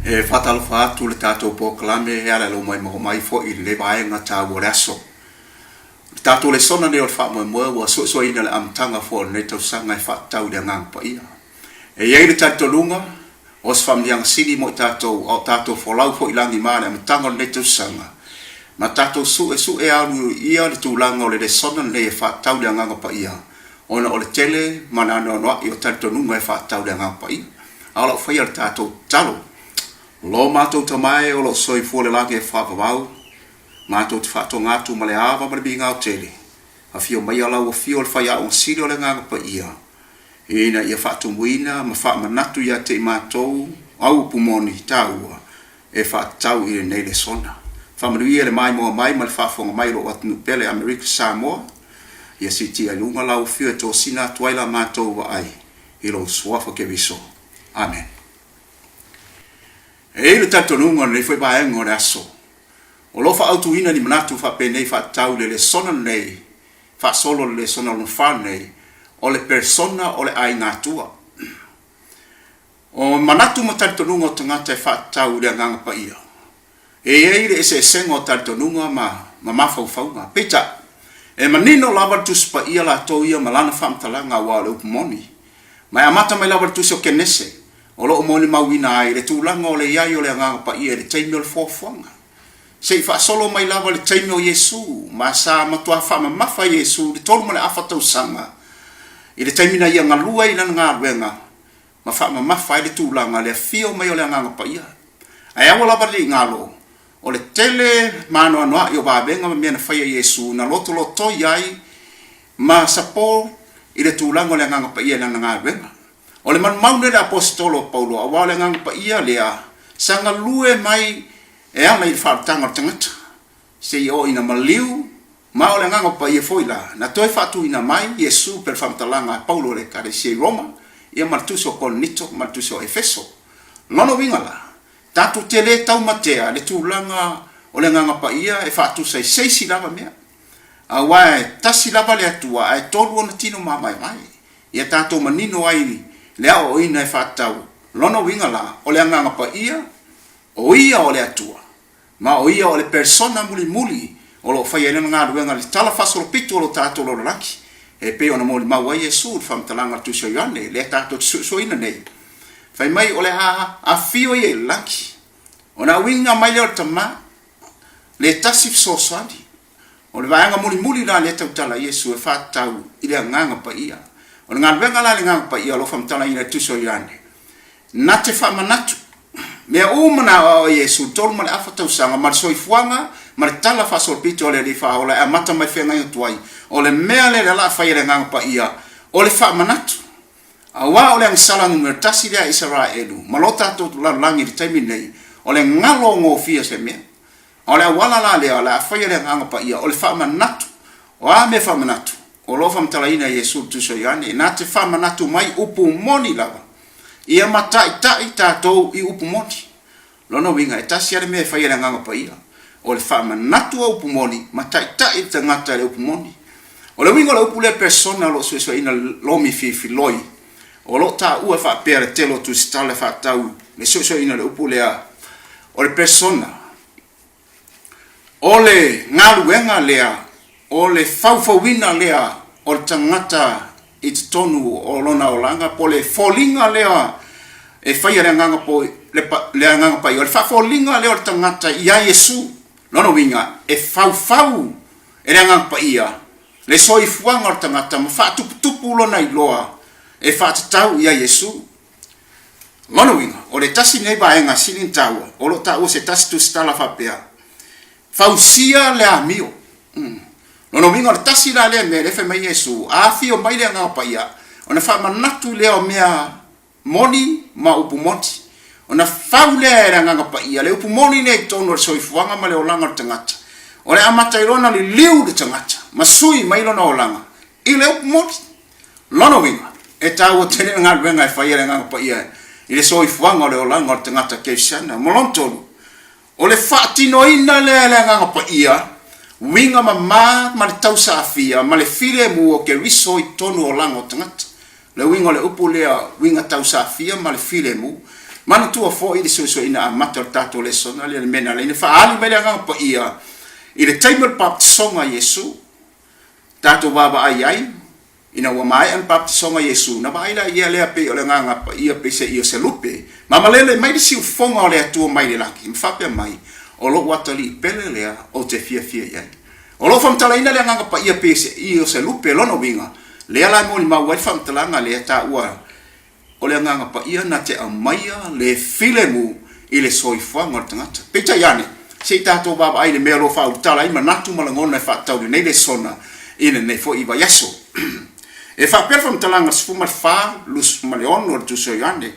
E fatal fa tu le tato poklame e ala lo mai fo i le vai nga ta wo raso. Tato le sona le fa mo wa so ina le amtanga fo ne to sanga fa tau de ngang pa ia. E ye le tato lunga os fam yang sini mo tato o tato fo lau fo ilangi mana amtanga ne to sanga. Ma tato su e alu ia le tu langa le sona le fa tau de ngang pa ia. Ona o le tele mana no io tato lunga fa tau de ngang pa ia. Ala fa ia tato talo. Lo mato tamai o lo soi fole la ke fa vau mato te fato ngatu male ava male binga o tele a fio mai ala o fio fa ya on sirio le nga pa ia ina ia fato muina ma fa manatu ya te mato au pumoni taua e fa tau i nei le sona fa maria le mai mo mai mal fa fonga mai lo atnu pele America Samoa ia siti a lunga la o fio to sina twaila mato wa ai i lo swafa ke viso amen. E le tato nunga ne foi ba engo raso. O lo fa autu ina ni manatu fa pene fa tau le sona nei. Fa solo le sona no fa nei. O le persona o le ai ngatua. O manatu mo tato nunga tangata fa tau le nganga pa ia. E le ese sengo tato nunga ma fau fau nga. Peta. E manino lava tus pa ia la to ia malana fa mtalanga wa le upmoni. Ma amata mai lava tus o kenese. O lo mo ni mawina ai le tulanga o le iai o le anga pa ia le taimi o le fofuanga. Sei fa solo mai lava le taimi o Yesu, ma sa matua fa mafa Yesu, le tolu mo le afa tau sanga. I le taimi na ia ngalua i lana ngā ruenga, ma fa mafa i le tulanga le fio mai o le anga pa ia. Ai awa lava le ngalo, o le tele mano anoa i o babenga ma mea na faya Yesu, na loto loto iai, ma sapo i le tulanga o le anga pa ia lana ngā ruenga. O le man maune le apostolo Paulo a wale ngang pa ia lea sanga lue mai e ama i whaatanga tangata se i o ina maliu ma o le ngang pa ia foila na toi whatu ina mai Yesu per whamtalanga Paulo le kare se Roma ia martuso Korinto martuso Efeso nono wingala tatu tele tau matea le tūlanga o le ngang pa ia e whatu sei seisi lava mea a wae tasi lava le atua ai tolu ona tino mamai mai ia tato manino ai le o ina e fatau lono wingala o le anga pa ia o ia o le atua ma o ia o le persona muli o lo fai ena nga ruenga le tala fasolo pito lo tato lo laki e pe ona mo le mau ai Yesu fam talanga tu so yane le tato so ina nei fai mai o le a fio ye laki ona winga mai le tama le tasif so sandi o le vanga muli la le tala Yesu e fatau ile nga pa ia o nga venga la nga pa ia lo fam tala ina tu so yane na te fa manatu me o mana o Yesu tol mal afata usanga mal so ifuanga mal tala fa so pito le fa o le amata mai fenga yo tuai o le mele la fa ile nga pa ia o le fa manatu awa o le sala ngur tasi dia Israelu malota to la langi temi nei o le ngalo ngo fia se me o le wala la le la fa ile nga pa ia o le fa manatu o a me fa manatu o lo fam tala ina Yesu tu so yane na te fa manatu mai upu moni lava ia matai tato i upu moni lono winga etasi ale me fa ia nga pa ia o le fa manatu upu moni matai tangata le upu moni o le winga le upu le persona lo so ina lo mi fi loi o lo ta u fa per telo tu stale fa tau le so ina le upu le o le persona o le ngaluenga lea o le faufawina lea o le tangata i te tonu o lona o langa po le folinga lea e whaia le nganga po le nganga pai o le folinga lea o le tangata i a Yesu lono winga e faufau e le nganga pai ia le soifuanga o le tangata ma whaatuputupu lona i loa e whaatatau i a Yesu lono winga o le tasi nei baenga sinin taua o lo tau se tasi tu stala whapea fausia le amio Ono winga le tasi la le me le fe mai Yesu a fio mai le nga pa ia ona fa manatu le o mea moni ma upu moti ona fa le nga pa ia le upu moni ne tono so ifuanga ma le olanga tangata ore amata irona li liu de tangata masui mai lona olanga ile upu moti lono winga e tawo tene nga wenga e fa ia nga pa ia ile so ifuanga le olanga tangata ke shana molontolu ole fa tino ina le nga pa ia winga ma tau safia ma le file mu o ke riso i tonu o lango tangata le winga le upu lea winga tau safia ma le file mu mana tua fo i so ina mata tato le sona le mena le fa ali mai nga pa ia i le table pap songa Yesu tato baba ai ina wa mai an pap songa Yesu na ba ila ia le pe ole nga pa ia pe se ia se lupe mama lele mai si fonga ole atu mai le laki fa pe mai o lo watali pele le o te fia ia o lo fam tala ina le nga pa ia pe se ia se lupe lo no winga le ala mo ni ma wa fam tala nga le ta ua o le nga pa ia na te amaia le filemu i le soifanga tangata pecha yane se tato baba ai le melo fa utala i manatu malangona fa tau nei le sona ina nei fo iba yaso e fa per fam talanga sfuma fa lus maleon or tu so yane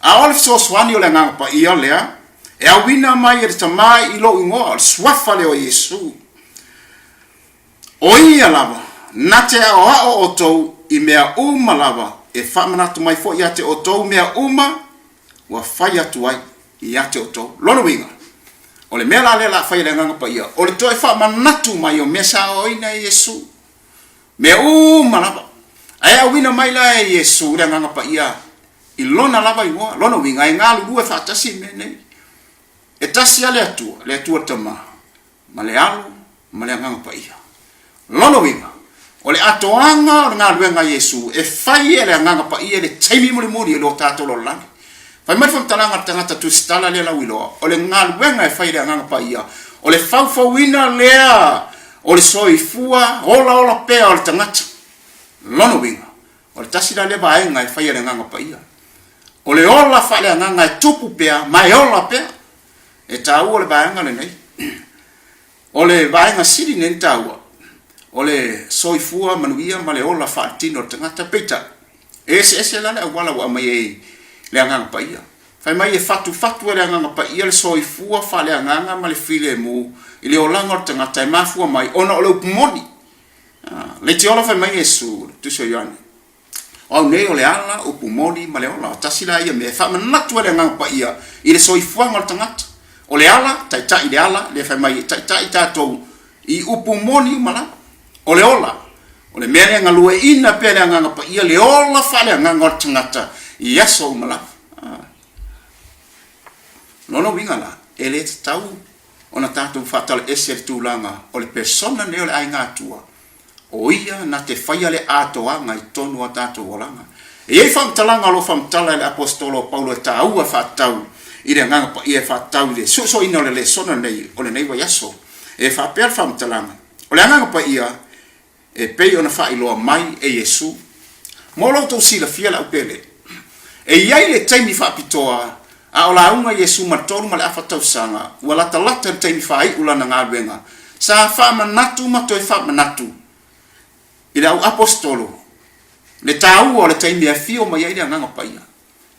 a ol so swani o le nga pa ia lea e a wina mai e tamai i lo ingo swafa le o Yesu o ia lava na te o otou i mea uma lava e fa manatu mai fo ia te otou mea uma wa fai atu ai ia te otou lono winga o le mea la fai le nga pa ia o le toi fa manatu mai o mesa o ina Yesu mea uma lava ai a wina mai la Yesu le nga pa ia i lona lava i wa lono winga e ngalu due fa tasi mene e tasi ale atua tama ma le alu ma le nga pa ia lono winga o le atoanga o ngā luenga Yesu e fai e le nganga pa ia le taimi muri lo tato lo langi fai mai fam talanga tangata tu stala le la wilo o le ngā luenga e fai le nganga pa ia o le fauwina lea o le soifua ola pea o le tangata lono winga o le tasira le vaenga e fai le nganga pa ia o le ola fai le nganga e tupu pea mai ola pea e tau o le vaenga le nei o le vaenga siri nen tau o le soifua manuia ma le ola faatino tangata peta ese la le wala wa mai le nganga pa ia fai mai e fatu le nganga pa ia le soifua fa le nganga ma le file mu i le olanga tangata e mafua mai ona o le upmoni le te ola fai mai Yesu tu so yane o nei o le ala upmoni ma le ola tasila ia me fa manatu le nganga pa ia i le soifua ngal tangata o le ala tai le ala le fai mai tai tatou i upmoni mala o le ola o le mea nga lue ina pe le nganga pa ia le ola fa le nganga tangata ia so mala no winga la ele tau ona tatu fatal eser tu langa o le persona ne o le ainga tua o ia na te faia le atoanga i tonu a tatu olanga e ei fam talanga lo fam tala le apostolo Paulo tau a fatau i le nganga pa ia fatau le so ina le sona nei o le nei wa yaso e fa per fam talanga o le nganga pa ia e pei ona fa iloa mai e Yesu mo lo to sila fia la upele e iai le taimi fa pitoa a ola unga Yesu matolu ma le afatau sanga wala talata le taimi fa i ula na ngaluenga sa fa manatu mato e fa manatu ila au apostolo le tau o le taimi a fio ma iai le nganga pa ia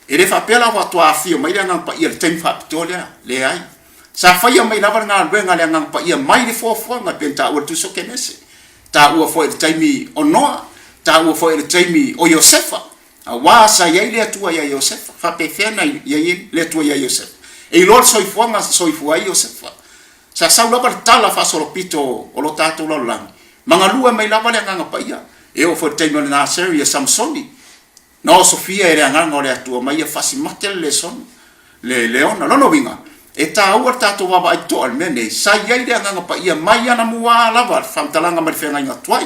e le fa pela wa toa fio ma ia nganga pa ia le taimi fa pitoa le ai sa fa ia mai lava ngaluenga le nganga pa ia mai le fofo nga penta o tu so kenese ta ua foi le taimi o Noa ta ua foi le taimi o Iosefa a wa sa ia le tua ia Iosefa fa pe fena ia le tua ia Iosefa e lor soifua Iosefa sa saula bar tala fa solo pito o lo tato lo lang mangalua mai lava le nganga pa ia e o foi taimi na seria Samsoni no Sofia era nganga o le tua mai fa si matel le son le leona no winga e ta ua tato baba ai to al mene sa ia le nganga pa ia mai ana mua lava fam talanga mai fenga inga tuai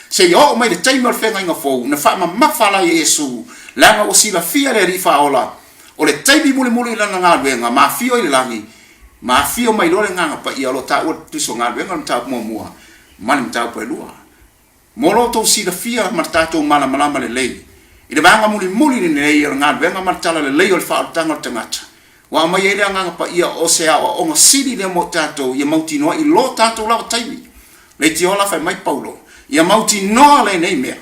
se yo mai de taimi fenga inga fo na fa ma fala Yesu langa o sila fia le rifa ola o le taimi muli la nga wenga ma fio i langi ma fio mai lo nganga pa ia lo ta ua tu so nga wenga ta mua man ta pa lua molo to sila fia ma tato mala le lei i le banga muli ni nei nga wenga ma tala le lei o fa tanga tangata wa mai ele nganga pa ia o se a o nga siri le mo tato ia mauti no i lo tato la taimi le ti ola fa mai Paulo ia mauti no le nei mea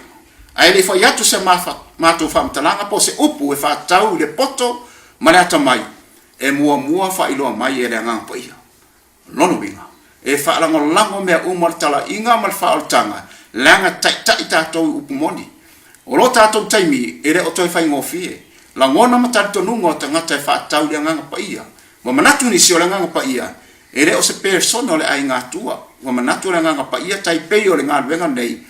ai le fa yatu se ma to fam talanga po se upu e fa tau le poto manata mai e mua fa ilo mai ele nganga pa ia lono winga e fa lango mea umar tala inga mal fa altanga langa tai tato upu moni o lo tato taimi ele o toi fa ngofie la ngona matato nungo tangata fa tau le nganga pa ia wa manatu ni si o le nganga pa ia ere o se persona le ai ngatua wa manatu le nganga pa ia tai pe o le nganga wenga nei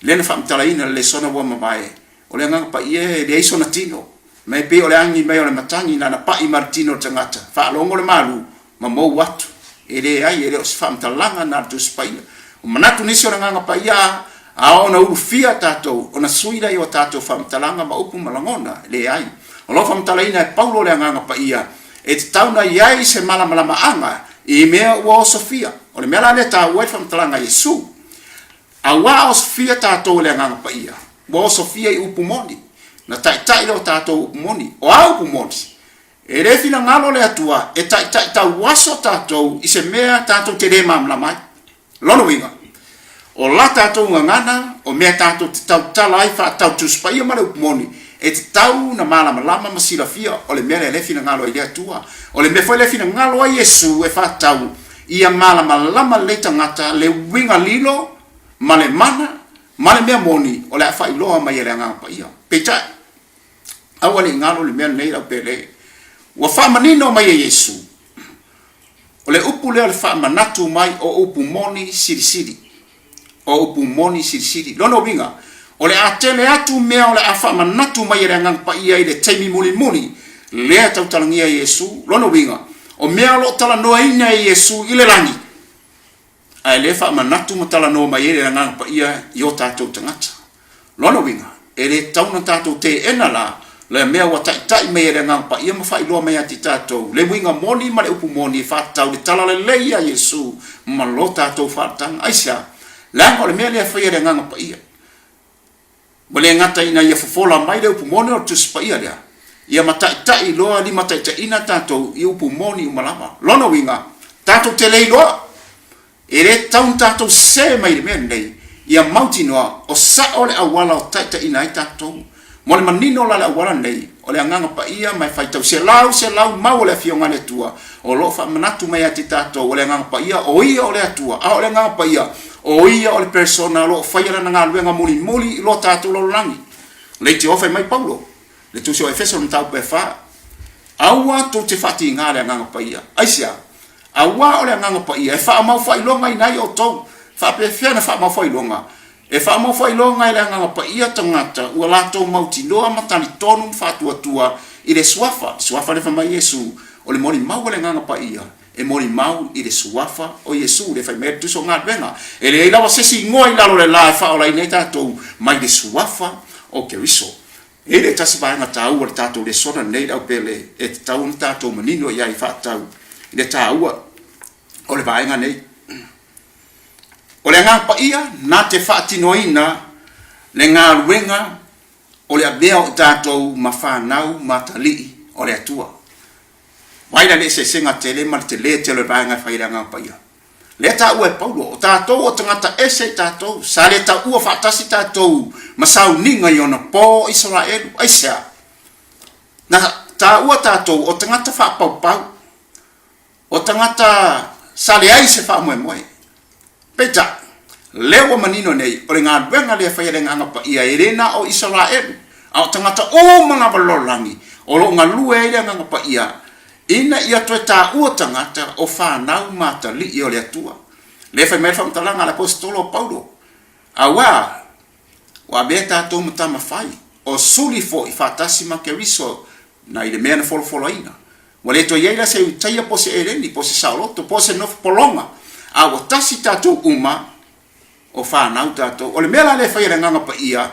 le na fam tala ina le sona wa mabae o le nganga pa ia le ai sona tino mai pe ole angi mai ole matangi na pa i Martino tangata fa longo le malu ma mo watu ele ai ele os fam talanga na tu spaia o manatu nisi ona nganga pa ia a ona urufia tato ona suira yo tato fam talanga ma upu malangona le ai o lo fam talaina e Paulo le nganga pa ia e tauna iai se mala anga i mea ua Sofia o le mea le ta ua fam talanga Yesu a ua Sofia tato le nganga pa ia ua Sofia i upu moni na tai lo tato upu moni o a upu moni e re fina ngalo le atua e tai ta waso tato i se mea tato te re mamla mai lono winga o la tato ngana o mea tato te tau talai fa tau tuspa ia mara upu moni e te tau na malama lama masila fia o le mea le fina ngalo i le atua o le mea foi le fina ngalo a Yesu e fa tau ia malama lama le tangata le winga lilo male mana male mea moni o le fa iloa mai le ngapa ia peta awale ngalo le mea nei la pele wa fa manino mai Yesu o le upu le fa manatu mai o upu moni siri o upu moni siri lono winga o le atele atu mea o le afa manatu mai le ngapa ia i le taimi muli le tau talangia Yesu lono winga o mea lo tala noa ina Yesu i le langi ai le fa manatu matala no mai le ngapa ia yo tatou tangata lono winga ele tauna tatou te enala le mea wa tai mai le ngapa ia ma fa ilo mai ati tatou le winga moni ma le upu moni fa tau le tala le leia Yesu ma lo tatou fa tang aisa la ko le mea le fa ia le ngapa ia bole ngata ina ia fofola mai le upu moni o tu spa ia le ia ma tai lo ali ma tai ina tatou i upu moni umalama lono winga tatou te le lo ere taun tatou se mai le mea nei ia mauti noa o sa ole awala o taita ina i tatou mo le manino la le awala nei o le anganga pa ia mai fai tau se lau mau le fionga le tua o lo fa manatu mai ati tatou o le anganga pa ia o ia o le atua a o le anganga pa ia o ia o le persona lo fai ala nga luenga muli lo tatou lo langi le te ofe mai Paulo le tu se o Efeso ntau pe fa awa tu te fati nga le anganga pa ia aisia awa o le nganga pa ia e fa mau fa ilonga ina o tou fa pe fiana fa mau fa ilonga e fa mau fa ilonga le nganga pa ia tangata ua la tou mau tinoa matani tonu fa tua i le suafa le fa mai Yesu o le moni mau le nganga pa ia e moni mau i le suafa o Yesu le fa me tu so nga benga e le ila se si ngoi la le la fa o la ina tatou mai le suafa o ke riso e le tasi ba nga tau o tatou le sona nei au pele e tau tatou manino ia i fa tau le taua o le vaenga nei o le ngapa ia na te whaatinoina le ngā ruenga o le abea o tātou mawhanau matalii o le atua waina le se senga tele ma te le te le vaenga whaira ngapa ia le taua e Paulo o tātou o tangata ese tātou sa le taua whaatasi tātou masau ninga i ona po Israelu aisea na taua tātou o tangata whaapau o tangata sale ai se fa moe peta lewa manino nei o le ngā ruenga le whaia nganga pa ia erena o Israel o tangata o mga balolangi o lo ngā lue le nganga pa ia ina ia toe tā ua tangata o whanau mata li i o le atua le whai mea whamtalanga le apostolo Paulo awa wa bea tātou matama whai o suli fo i whatasi ma ke riso na i le mea na folofolo ina wale to yeila se taia po se eleni po se sauloto po se nof polonga a o tasi tatou uma o whanau tatou o le mea le whaia nganga pa ia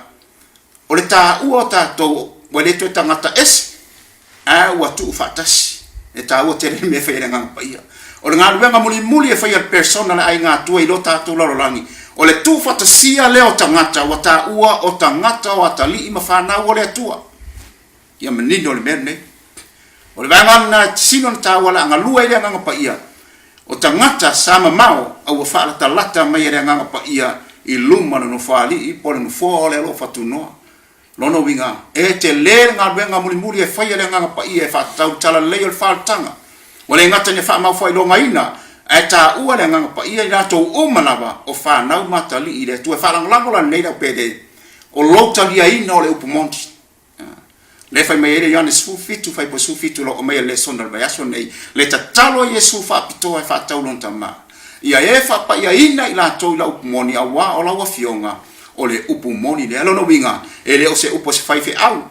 o le tā ua tatou wale to tangata esi a ua tu whatasi e tā ua tere me whaia nganga pa ia o le ngā ruenga muli e whaia persona le ai ngā tua i lo tatou lalolangi o le tu whatasia leo tangata wa tā ua o tangata o atali i ma whanau o le atua ia manino le mea nei o le vangana sino ta wala nga lua ile nga pa ia o tangata sama mau au fa la lata mai ile nga pa ia i luma no fali i pole no fo le lo fatuno lono winga e te le nga benga muli e fa ile nga pa ia fa tau tala le o fa tanga wala ngata ne fa mau fa ilo ngaina e ta ua le nga pa ia ina to o manava o fa nau matali ile tu fa lang la nei da pede o lo tali ai no le upumonti le fai mai ele Ioane sufitu fai po sufitu lo o mai le sonda vai aso nei le tatalo Yesu fa pito e fa taulon tama ia e fa pa ia ina ila to la upumoni awa o la wa fionga o le upumoni le alo no winga ele o se upo se fai fe au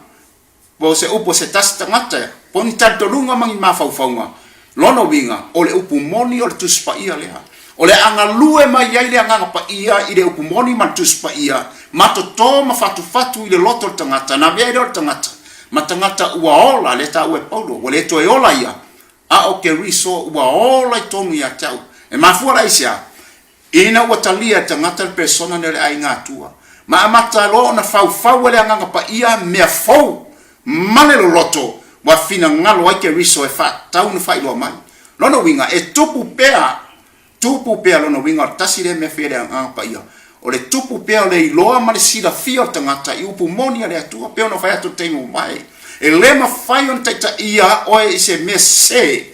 po se upo se tas tangata po ni tanto lunga mangi mafaufaunga lono winga ole upu moni ole tuspa ia lea ole anga lue mai ia ile anga pa ia ile upu moni man tuspa ia matoto mafatu ile loto tangata na bia ile tangata matangata uaola le ta ue paulo ole to eola ia a o ke riso uaola tonu ya tau e mafua isia ina watalia tangata persona nele ai ngatua ma amata lo na fau le anga pa ia me fau mane lo loto wa fina ngalo ai ke riso e fa tau no fai lo mai lono winga e tupu pea lono winga tasire me fere anga pa ia o le tupu pea le iloa ma le sila fia tangata i upu moni ale atua pea no fai atu teimu mai e le ma fai on taita ia oe se me se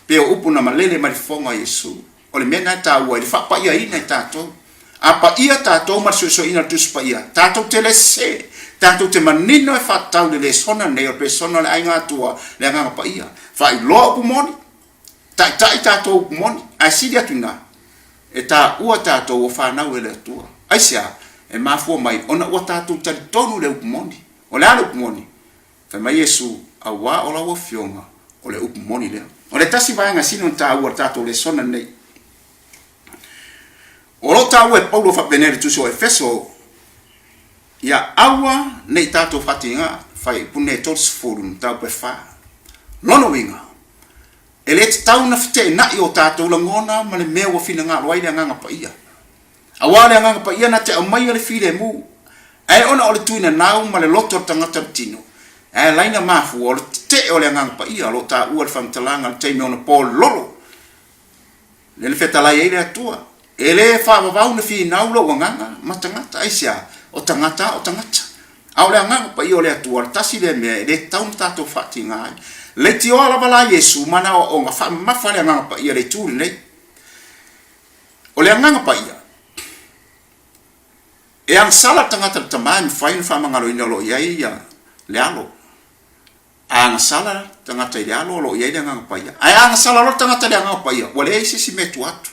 pea upu na malele ma le fonga Yesu o le mena ta ua le fa pa ia ina tato apa ia tato ma so ina tuspa ia tato tele se tato te manino e fa tau le sona ne o persona le ainga tua le anga pa ia fa i lo upu moni tai tato upu moni ai sidia tuna e ta ua tato o whanau e le atua. Aisia, e mafua mai, ona ua tato tari tonu le upumoni, o le ale upumoni. Whai mai Yesu, a wā o la ua fionga, o le upumoni lea. O le tasi vaenga sino ta ua tato le sona nei. O lo ta ua e Paulo whapenere tusi o Efeso, ia awa nei tato whatinga, whai pune tos furun, tau pe wha. Lono winga. E le tau na fite na i o tātou la ngona ma le mea wa fina ngā loai le nganga pa ia. A wā le nganga pa ia na te au mai le file mu. E ona o le tuina nau ma le loto tangata tino. E laina mafu o le te o le nganga pa ia lo ta ua le whamtalanga le teime ona pō lolo. Le le whetalai eile atua. E le whawawau na fi nau lo wa nganga ma tangata aisia o tangata. Au le nganga pa ia o le atua le tasi le mea e le tau na tātou whati ngai. Le tio ala bala Yesu mana o nga fa mafale nga pa ia le tu nei. O le nga pa ia. E ang sala tangata tamai fain fa mangalo ina lo ia ia le alo. Ang sala tangata ia alo lo ia nga pa ia. Ai ang sala lo tangata le nga pa ia. O le isi si metu atu.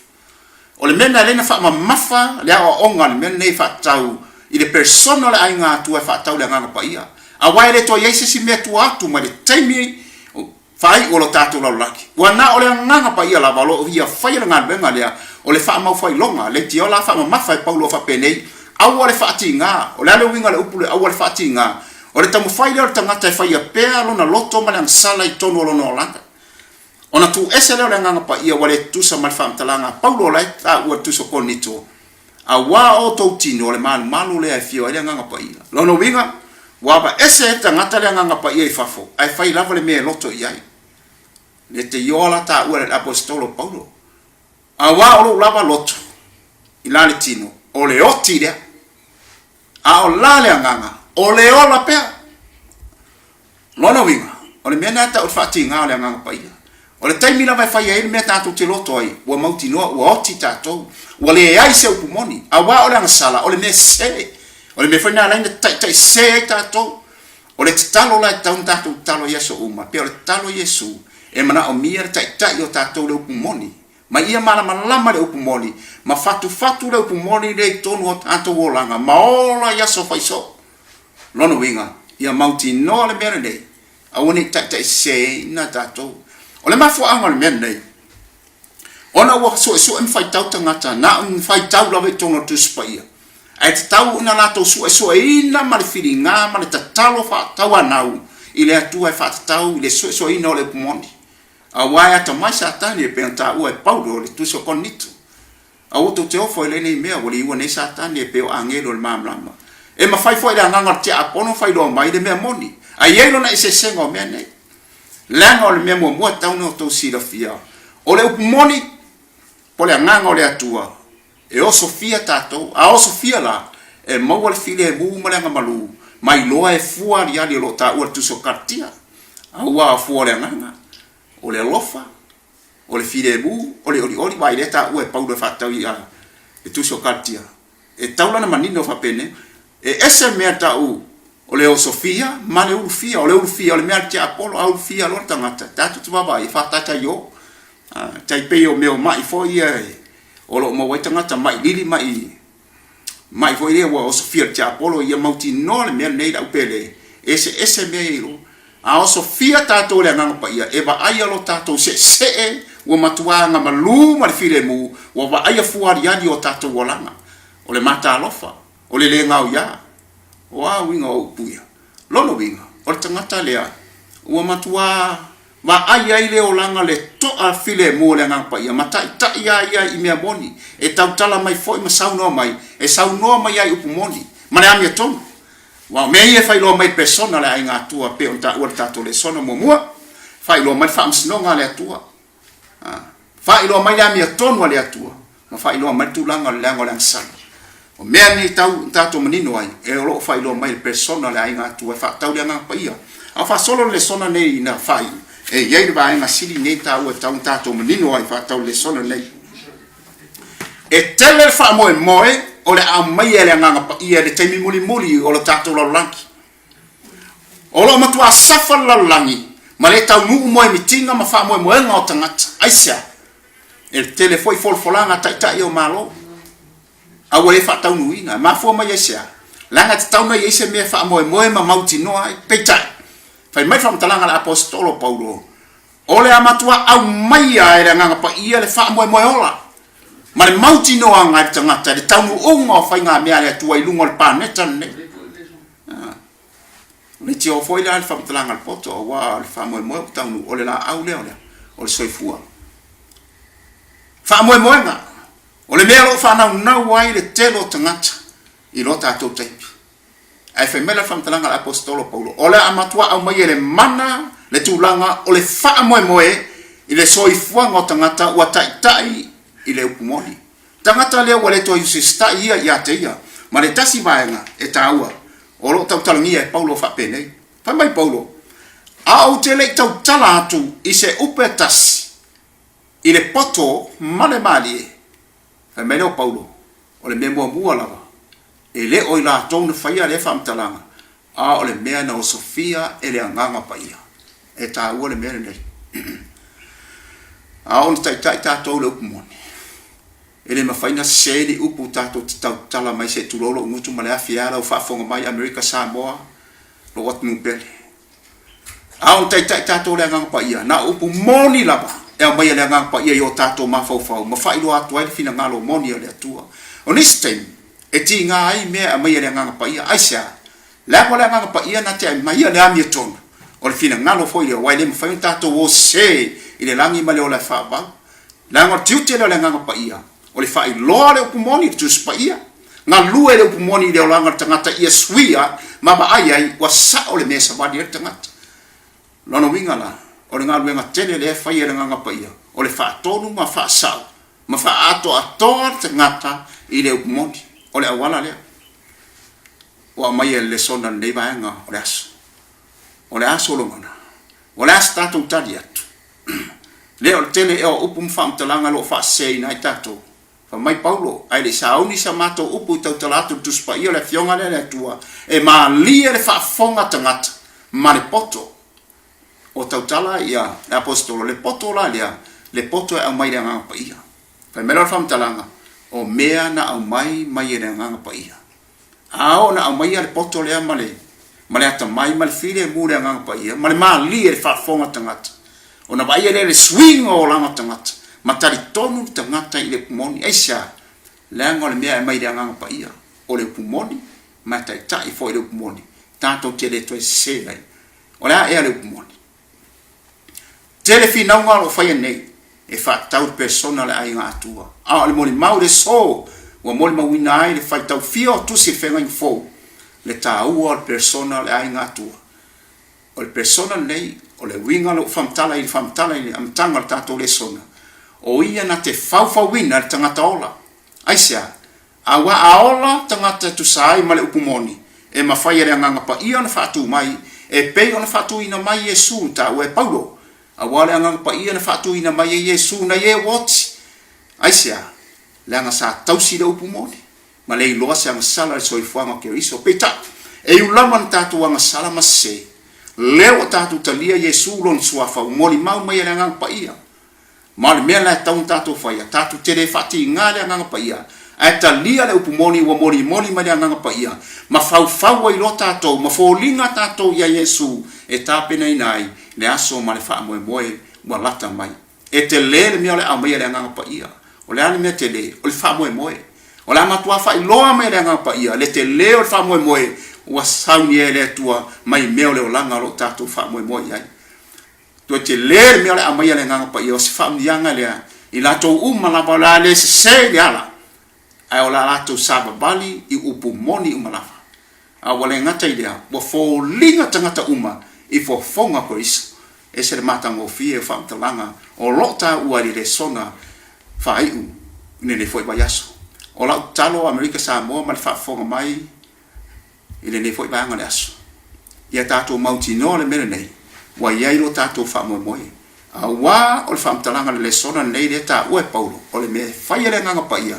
O le mena le na fa mafa le o onga le mena nei fa tau i le persona le ai nga tu e fa tau le nga pa ia. A wai le to ia isi si metu atu ma le taimi fai o lo tato la laki. Wana o le nganga pa ia la valo ia fai la ngana benga lea o le fa mau fai longa le tio la fa ma fai Paulo fa penei au o le fa tinga o le ale winga le upule au o le fa tinga o le tamu fai le tangata e fai a pea lo na loto ma le sala i tonu lo no langa. Ona tu ese le nganga pa ia wale tu sa mal fam talanga Paulo la ta u tu so konito. A wa o to tino le malu le ai fio le nganga pa ia. Lo no winga wa ba ese tangata le nganga pa ia i fafo. Ai fai lava le me loto iai. Le te yola ta ua le apostolo Paulo. A wā olo lava loto. I lale tino. O le oti lea. A o lale anganga. O le ola pea. Lona winga. O le mea nata o le whati ngā o le anganga pa ia. O le taimila vai whai aile mea tātou te loto ai. Ua mauti noa. Ua oti tātou. Ua le ai se upumoni. A wā o le angasala. O le mea se. O le mea whaina alaina tai se ai tātou. O le talo lai taun tātou talo Yesu uma. Pea o le talo Yesu. E mana o mia tai o tātou le upumoni. Ma ia malama le upumoni. Ma fatu le upumoni le tonu o tātou o langa. Ma ola yaso faiso. Lono winga. Ia mauti noa le mea nei. A wane tai se na tātou. O le mafu anga le mea nei. Ona ua so e mwhai tau tangata. Na mwhai tau lawe tono tuspa ia. Ai te tau una lātou so ina ma le whiri ngā ma le tatalo wha tau anau. I le atua e wha tau i le so ina o le upumoni. A wai ata mai sa tani e penta ua e Paulo le tuso konito. A oto te ofo ele nei mea wali ua nei sa tani e peo angelo le mamlama. E ma fai foi le anganga te apono fai lo mai le mea moni. A ielo na ise sengo mea nei. Langa o le mea mua tau no tau sira fia. O le upumoni po le anganga o le atua. E o Sofia tatou. A o Sofia la e maua le file e muu malenga malu. Mai loa e fua li ali lo ta ua tuso kartia. A ua a fua le anganga. O le lofa, o le filebu, o le oli vai le ta ua e Paulo fatau ia e tuso kartia. E taula na manino fa pene, e ese mea ta o le o Sofia, ma le ulfia, o le mea te Apollo, a ulfia lo tangata, tatu tu baba i fatata yo, tai pe o meo mai fo ia, o lo mo wai tangata mai lili mai fo ia o Sofia te Apollo ia mauti no le mea nei la upele, ese me ilo a oso fia tato le nganga pa ia e ba ai lo tato se e o matua nga malu ma file mu o ba ai fuari ya di o tato wolanga o le mata alofa o le ngau ya wa winga o puia lono winga o tangata lea o matua ma ai le o langa le to a file mu le nganga pa ia mata ta ia i mea boni e tau tala mai foi ma sauno mai e sauno mai ai upumoni ma le amia tonu wa me ia fai lo mai persona le ai nga tua pe on ta o tato le sono mo mua fai lo mai fams no nga le tua fai lo mai la mia tonu le tua ma fai lo mai tu langa le ngol sang o me ni tau tato menino ai e lo fai lo mai persona le ai nga tua fa tau le nga pa ia a fa solo le sona nei na fai e ia le vai nga sili nei tau o tau tato menino ai fa tau le sona nei e tele fa mo moe o le a mai ele nganga pa ia le taimi muli o le tato la lanki o lo matua safa la langi ma le tau mu mo mitinga ma fa mo nga o tangata aisa el telefoi folfolanga tai o malo a wo e fa tau nuina ma fo ma yesa langa tau no yesa me fa mo ma mauti no ai peita fai mai from talanga la apostolo paulo o le amatua au mai ele nganga pa ia le fa mo ola ma le mauti no anga tangata le tau unga fai nga mea le tua i lungo le paneta ne le tio foi la fa talanga le poto wa le fa mo tau o le la au le o le soifua fa mo nga o le mea lo fa na wai le telo tangata i lo tato taipi ai fai mela fa talanga le apostolo paulo o le amatua au mai le mana le tulanga o le fa mo i le soifua ngo tangata wa tai ile upumoni tangata le wale to yusista ia te ia ma le tasi vaenga e taua o lo tau talangia e paulo fa pene fa mai paulo au te le tau tala atu i se upe tasi i le poto male mali fa mai o paulo o le memo mua lava e le o ila tonu faia le fa mtalanga a o le mea na o Sofia e le anganga pa ia e taua le mea nei a on tai tatou le upumoni ele mafaina seli upu tato tau tala mai se tulolo ngutu male afiara o fafonga mai America Samoa lo wat nupele au tai tato le ngang pa ia na upu moni laba e mai le ngang pa ia yo tato mafau ma fai lo atu ai fina ngalo moni le atua onistem e tinga ai me mai le ngang pa ia aisa la ko le ngang pa ia na te mai le ami ton o le fina ngalo foi le wai le mafai tato o se ile langi male o la fa ba la ngo tiute le ngang pa ia o le fai loa le upumoni tu spaia nga lue le upumoni le olanga tangata ia suia ma ba ai wa sa o le mesa ba dia tangata lono winga la o le ngalu nga tele le fai le nga paia o le fa tonu ma fa sa ma fa ato tangata i le upumoni o le awala le wa mai le sona le ba nga o le aso lo mana o le asta tu tadiatu le o tele e o upum fam talanga lo fa sei na tato fa mai paulo ai le sauni sa mato upu tau talatu tu spa ia le fionga le tua e ma lia le fa fonga tangata ma le poto o tau tala ia le apostolo le poto la lia le poto e au mai le nganga pa ia fa melo fam talanga o mea na au mai le nganga pa ia ao na au mai le poto le male ata mai mal file mu le nganga pa ia male ma lia le fa fonga tangata ona vai le swing o langa tangata matari tonu tangata i le pumoni aisa lango le mea mai le nganga pa ia o le pumoni matai tai fo le pumoni tanto te le to se lai ola e le pumoni telefina ngalo fa nei e fa tau persona le ai ngatua a le moli mau le so o moli mau ina ai le fa tau fio tu se fenga in fo le tau o persona le ai ngatua o le persona nei o le winga lo famtala i am tanga tato le sona o ia na te wina le tangata ola aisia awa aola tangata tu sai ma le upumoni e mawhai re nganga pa ia na whatu mai e pei ona whatu ina mai Yesu ta ue paulo awa le nganga pa ia na whatu ina mai Yesu na ye woti aisia le anga sa tausi le upumoni ma le iloa se anga sala le soifuanga ke riso peta e ulaman tatu anga sala ma se leo tatu talia Yesu lon suafa umoli mau mai le nganga pa ia ma le mea la tau tatu faya tatu tere fati ngale nganga pa ia ai talia le upumoni wa moni mai le nganga pa ia ma fau ai lo tatou ma folinga tatou ia Yesu e tapena inai le aso ma le fa moe wa lata mai e te le mi ole a mai le nganga pa ia o le ale me te le o le fa moe o la matua fa iloa mai le nganga pa ia le te le o fa moe wa sauni e le tua mai me ole o langa lo tatou fa moe ai to te le mi ole a mai le nganga pa ia o se fa mianga le i lato la bala le se yala ai ola lato sababali i upumoni umalafa a wale ngata idea wa fo linga tangata i fo fonga ko is e se mata ngo fie fa mtalanga o lota uari le sona fa iu ne foi bayaso o la talo America Samoa ma fa fonga mai ile ne foi banga le aso ia tato mautino le mene wa yairo tato fa moe awa o le whamtalanga le sona nei le ta ue Paulo o le me whaiere nganga pa ia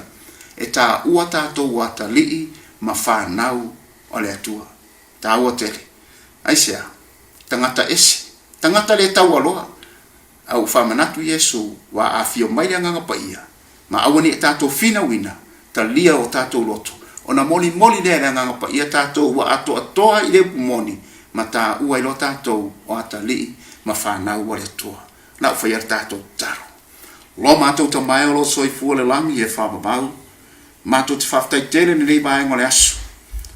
e ta ua tātou wata lii ma whanau o le atua ta ua tele aisea tangata esi tangata le tau aloha au whamanatu Yesu wa a fio mai le nganga pa ia ma awa ni e tātou fina wina ta lia o tātou loto o na moli le nganga pa ia tātou wa ato atoa i le pumoni ma ta ua ilo tātou o ata lii ma whanau o le atua na fai tato taro lo matou ta mai lo soi fu le langi e fa babau matou te faftai tele ni ba ngole asu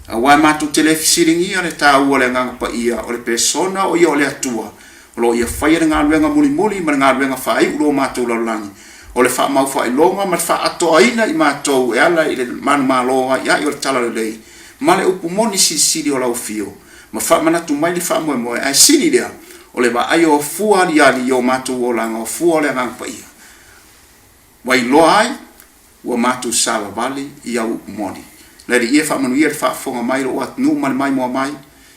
a wa matou telefisiringi ole ta u le nganga pa ia ole persona o ia ole atua lo ia fai nga luenga muli ma nga luenga fai lo matou lo langi ole fa mau fai longa ma fa ato aina i matou e ala ile man malo ya i ole tala le male upumoni si o la fio ma fa manatu mai le fa mo ai sini dia ole ba ayo fua ali yo matu o langa fua le ngang pa ia wai loai wa matu sala vali ia moni le ia fa manu ia fa fonga mai lo at nu mai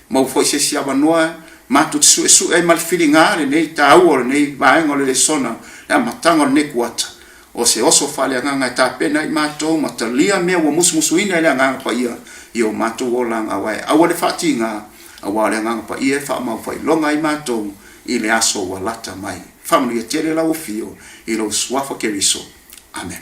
mo foi se sia noa matu su e mal feelinga le nei tau o nei ba ngole le sona la matanga ne kuata o se oso fale nganga ta pena i matu matalia me wa musmusuina le ngang pa ia yo matu o langa wai awale fatinga awale nganga pa ia fa mau fai longa i matou i le aso wa lata mai family tele la ofio i lo swafa keriso amen.